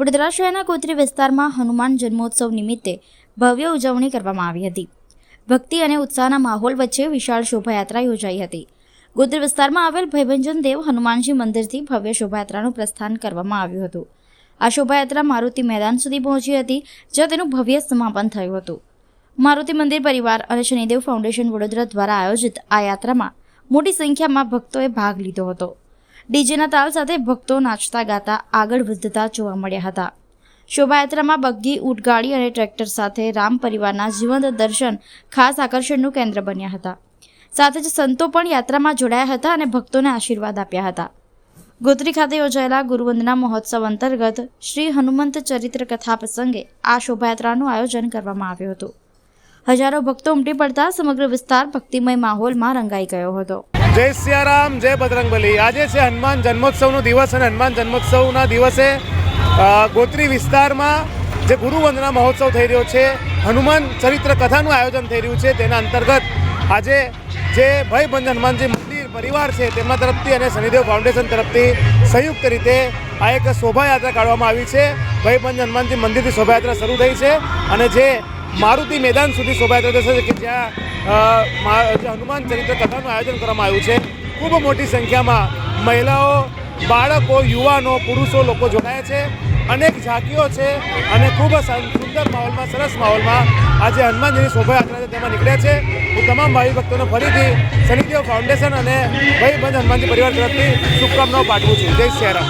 વડોદરા શહેરના ગોત્રી વિસ્તારમાં હનુમાન જન્મોત્સવ નિમિત્તે ભવ્ય ઉજવણી કરવામાં આવી હતી। ભક્તિ અને ઉત્સાહના માહોલ વચ્ચે વિશાળ શોભાયાત્રા યોજાઈ હતી। ગોત્રી વિસ્તારમાં આવેલ ભયભંજન દેવ હનુમાનજી મંદિરથી ભવ્ય શોભાયાત્રાનું પ્રસ્થાન કરવામાં આવ્યું હતું। આ શોભાયાત્રા મારુતિ મેદાન સુધી પહોંચી હતી, જ્યાં તેનું ભવ્ય સમાપન થયું હતું। મારુતિ મંદિર પરિવાર અને શનિદેવ ફાઉન્ડેશન વડોદરા દ્વારા આયોજિત આ યાત્રામાં મોટી સંખ્યામાં ભક્તોએ ભાગ લીધો હતો। ડીજેના તાલ સાથે ભક્તો નાચતા ગાતા આગળ વધતા જોવા મળ્યા હતા। શોભાયાત્રામાં બગ્ગી, ઊંટગાડી અને ટ્રેક્ટર સાથે રામ પરિવારના જીવંત દર્શન ખાસ આકર્ષણનું કેન્દ્ર બન્યા હતા। સાથે જ સંતો પણ યાત્રામાં જોડાયા હતા અને ભક્તોને આશીર્વાદ આપ્યા હતા। ગોત્રી ખાતે યોજાયેલા ગુરુવંદના મહોત્સવ અંતર્ગત શ્રી હનુમંત ચરિત્ર કથા પ્રસંગે આ શોભાયાત્રાનું આયોજન કરવામાં આવ્યું હતું। હજારો ભક્તો ઉમટી પડતા સમગ્ર વિસ્તાર ભક્તિમય માહોલમાં રંગાઈ ગયો હતો। જય સિયારામ, જય બજરંગબલી। આજે છે હનુમાન જન્મોત્સવનો દિવસ અને હનુમાન જન્મોત્સવના દિવસે ગોત્રી વિસ્તારમાં જે ગુરુવંદના મહોત્સવ થઈ રહ્યો છે, હનુમાન ચરિત્ર કથાનું આયોજન થઈ રહ્યું છે। તેના અંતર્ગત આજે જે ભયભંજન હનુમાનજી મંદિર પરિવાર છે તેમના તરફથી અને શનિદેવ ફાઉન્ડેશન તરફથી સંયુક્ત રીતે આ એક શોભાયાત્રા કાઢવામાં આવી છે। ભયભંજન હનુમાનજી મંદિરથી શોભાયાત્રા શરૂ થઈ છે અને જે મારુતિ મેદાન સુધી શોભાયાત્રા થશે કે જ્યાં હનુમાન ચરિત્ર કથાનું આયોજન કરવામાં આવ્યું છે। ખૂબ મોટી સંખ્યામાં મહિલાઓ, બાળકો, યુવાનો, પુરુષો લોકો જોડાયા છે। અનેક ઝાંકીઓ છે અને ખૂબ સુંદર માહોલમાં, સરસ માહોલમાં આજે હનુમાનજીની શોભાયાત્રા તેમાં નીકળ્યા છે। હું તમામ ભાવિ ભક્તોને ફરીથી શનિદેવ ફાઉન્ડેશન અને ભયભંજન હનુમાનજી પરિવાર તરફથી શુભકામનાઓ પાઠવું છું। જય સિયારામ।